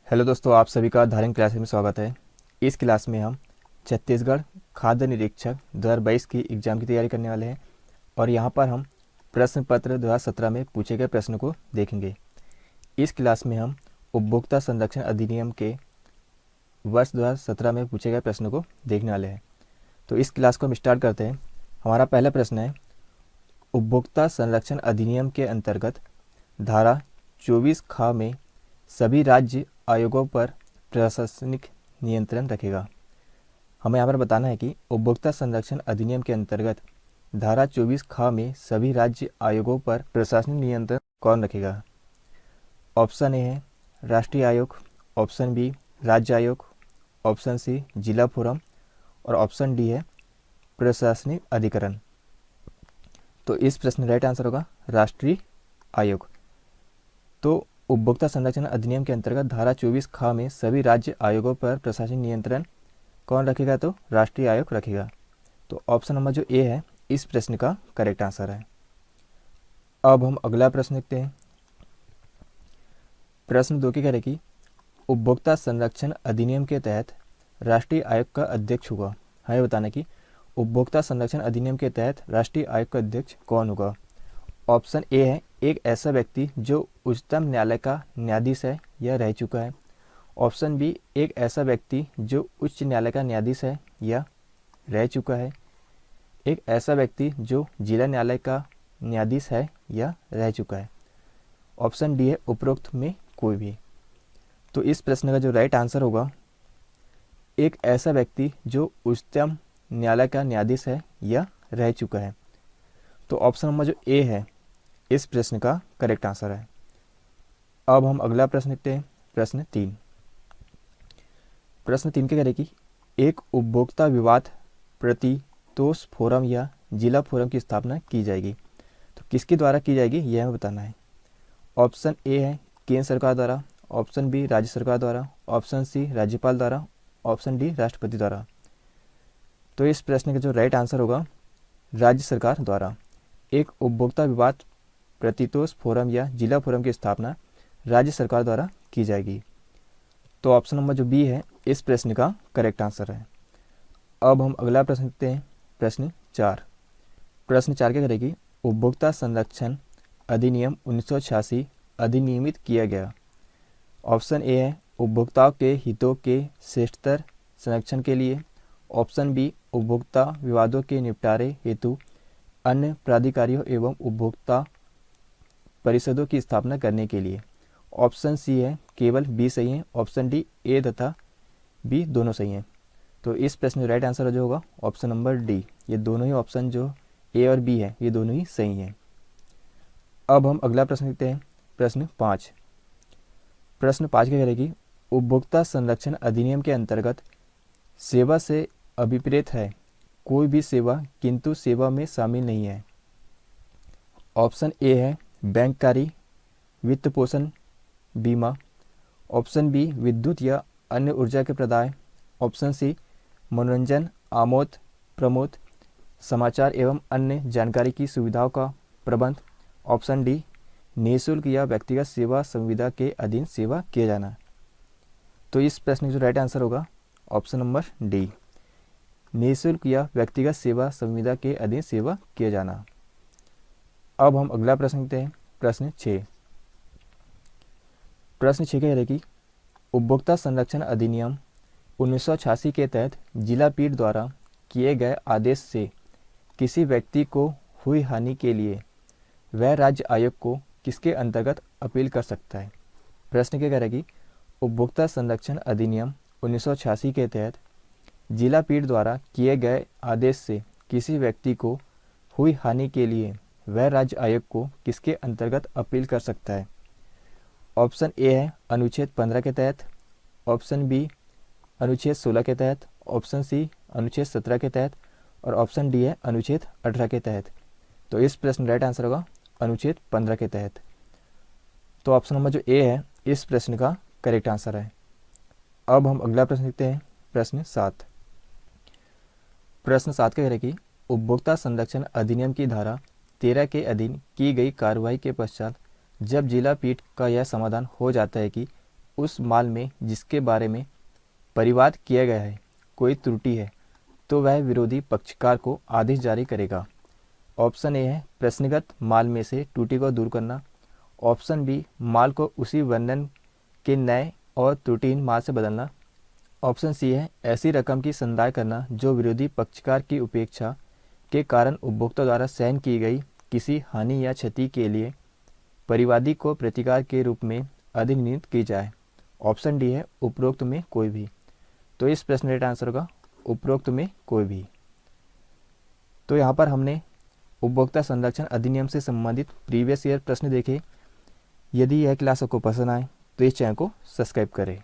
Hello दोस्तों, आप सभी का धारण क्लास में स्वागत है। इस क्लास में हम छत्तीसगढ़ खाद्य निरीक्षक 2022 की एग्ज़ाम की तैयारी करने वाले हैं और यहाँ पर हम प्रश्न पत्र 2017 में पूछे गए प्रश्न को देखेंगे। इस क्लास में हम उपभोक्ता संरक्षण अधिनियम के वर्ष 2017 में पूछे गए प्रश्न को देखने वाले हैं। तो इस क्लास को हम स्टार्ट करते हैं। हमारा पहला प्रश्न है, उपभोक्ता संरक्षण अधिनियम के अंतर्गत धारा 24 ख में सभी राज्य आयोगों पर प्रशासनिक नियंत्रण रखेगा। हमें यहाँ पर बताना है कि उपभोक्ता संरक्षण अधिनियम के अंतर्गत धारा 24 ख में सभी राज्य आयोगों पर प्रशासनिक नियंत्रण कौन रखेगा। ऑप्शन ए है राष्ट्रीय आयोग, ऑप्शन बी राज्य आयोग, ऑप्शन सी जिला फोरम और ऑप्शन डी है प्रशासनिक अधिकरण। तो इस प्रश्न राइट आंसर होगा राष्ट्रीय आयोग। तो उपभोक्ता संरक्षण अधिनियम के अंतर्गत धारा 24 ख में सभी राज्य आयोगों पर प्रशासनिक नियंत्रण कौन रखेगा, तो राष्ट्रीय आयोग रखेगा। तो ऑप्शन नंबर जो ए है इस प्रश्न का करेक्ट आंसर है। अब हम अगला प्रश्न देखते हैं। प्रश्न 2 की कह रहे कि उपभोक्ता संरक्षण अधिनियम के तहत राष्ट्रीय आयोग का अध्यक्ष होगा। हमें बताना कि उपभोक्ता संरक्षण अधिनियम के तहत राष्ट्रीय आयोग का अध्यक्ष कौन होगा। ऑप्शन ए है एक ऐसा व्यक्ति जो उच्चतम न्यायालय का न्यायाधीश है या रह चुका है। ऑप्शन बी एक ऐसा व्यक्ति जो उच्च न्यायालय का न्यायाधीश है या रह चुका है। एक ऐसा व्यक्ति जो जिला न्यायालय का न्यायाधीश है या रह चुका है। ऑप्शन डी है उपरोक्त में कोई भी। तो इस प्रश्न का जो राइट आंसर होगा एक ऐसा व्यक्ति जो उच्चतम न्यायालय का न्यायाधीश है या रह चुका है। तो ऑप्शन नंबर जो ए है इस प्रश्न का करेक्ट आंसर है। अब हम अगला प्रश्न देखते हैं। प्रश्न 3 के कह रहे कि एक उपभोक्ता विवाद प्रतितोष फोरम या जिला फोरम की स्थापना की जाएगी। तो किसके द्वारा की जाएगी यह हमें बताना है। ऑप्शन ए है केंद्र सरकार द्वारा, ऑप्शन बी राज्य सरकार द्वारा, ऑप्शन सी राज्यपाल द्वारा, ऑप्शन डी राष्ट्रपति द्वारा। तो इस प्रश्न का जो राइट आंसर होगा राज्य सरकार द्वारा। एक उपभोक्ता विवाद प्रतितोष फोरम या जिला फोरम की स्थापना राज्य सरकार द्वारा की जाएगी। तो ऑप्शन नंबर जो बी है इस प्रश्न का करेक्ट आंसर है। अब हम अगला प्रश्न देखते हैं। प्रश्न 4 क्या करेगी, उपभोक्ता संरक्षण अधिनियम 1986 अधिनियमित किया गया। ऑप्शन ए है उपभोक्ताओं के हितों के श्रेष्ठतर संरक्षण के लिए। ऑप्शन बी उपभोक्ता विवादों के निपटारे हेतु अन्य प्राधिकारियों एवं उपभोक्ता परिषदों की स्थापना करने के लिए। ऑप्शन सी है केवल बी सही है। ऑप्शन डी ए तथा बी दोनों सही हैं। तो इस प्रश्न में राइट आंसर जो होगा ऑप्शन नंबर डी। ये दोनों ही ऑप्शन जो ए और बी है ये दोनों ही सही हैं। अब हम अगला प्रश्न देखते हैं। प्रश्न 5 क्या करेगी, उपभोक्ता संरक्षण अधिनियम के अंतर्गत सेवा से अभिप्रेत है कोई भी सेवा किंतु सेवा में शामिल नहीं है। ऑप्शन ए है बैंककारी, वित्त पोषण, बीमा। ऑप्शन बी विद्युत या अन्य ऊर्जा के प्रदाय। ऑप्शन सी मनोरंजन, आमोद प्रमोद, समाचार एवं अन्य जानकारी की सुविधाओं का प्रबंध। ऑप्शन डी निःशुल्क या व्यक्तिगत सेवा संविदा के अधीन सेवा किया जाना। तो इस प्रश्न का जो राइट आंसर होगा ऑप्शन नंबर डी निःशुल्क या व्यक्तिगत सेवा संविदा के अधीन सेवा किया जाना। अब हम अगला प्रश्न देखते हैं। प्रश्न 6 कह रहे कि उपभोक्ता संरक्षण अधिनियम 1986 के तहत जिला पीठ द्वारा किए गए आदेश से किसी व्यक्ति को हुई हानि के लिए वह राज्य आयोग को किसके अंतर्गत अपील कर सकता है। प्रश्न क्या कह रहा है कि उपभोक्ता संरक्षण अधिनियम 1986 के तहत जिला पीठ द्वारा किए गए आदेश से किसी व्यक्ति को हुई हानि के लिए वह राज्य आयोग को किसके अंतर्गत अपील कर सकता है। ऑप्शन ए है अनुच्छेद 15 के तहत। ऑप्शन बी अनुच्छेद 16 के तहत। ऑप्शन सी अनुच्छेद 17 के तहत और ऑप्शन डी है अनुच्छेद 18 के तहत। तो इस प्रश्न राइट आंसर होगा अनुच्छेद 15 के तहत। तो ऑप्शन नंबर जो ए है इस प्रश्न का करेक्ट आंसर है। अब हम अगला प्रश्न देखते हैं। प्रश्न 7 क्या कह रहे हैं कि उपभोक्ता संरक्षण अधिनियम की धारा 13 के अधीन की गई कार्रवाई के पश्चात जब जिला पीठ का यह समाधान हो जाता है कि उस माल में जिसके बारे में परिवाद किया गया है कोई त्रुटि है तो वह विरोधी पक्षकार को आदेश जारी करेगा। ऑप्शन ए है प्रश्नगत माल में से त्रुटि को दूर करना। ऑप्शन बी माल को उसी वर्णन के नए और त्रुटिहीन माल से बदलना। ऑप्शन सी है ऐसी रकम की संदाय करना जो विरोधी पक्षकार की उपेक्षा के कारण उपभोक्ता द्वारा सहन की गई किसी हानि या क्षति के लिए परिवादी को प्रतिकार के रूप में अधिनियमित की जाए। ऑप्शन डी है उपरोक्त में कोई भी। तो इस प्रश्न का राइट आंसर होगा उपरोक्त में कोई भी। तो यहाँ पर हमने उपभोक्ता संरक्षण अधिनियम से संबंधित प्रीवियस ईयर प्रश्न देखे। यदि यह क्लास आपको पसंद आए तो इस चैनल को सब्सक्राइब करें।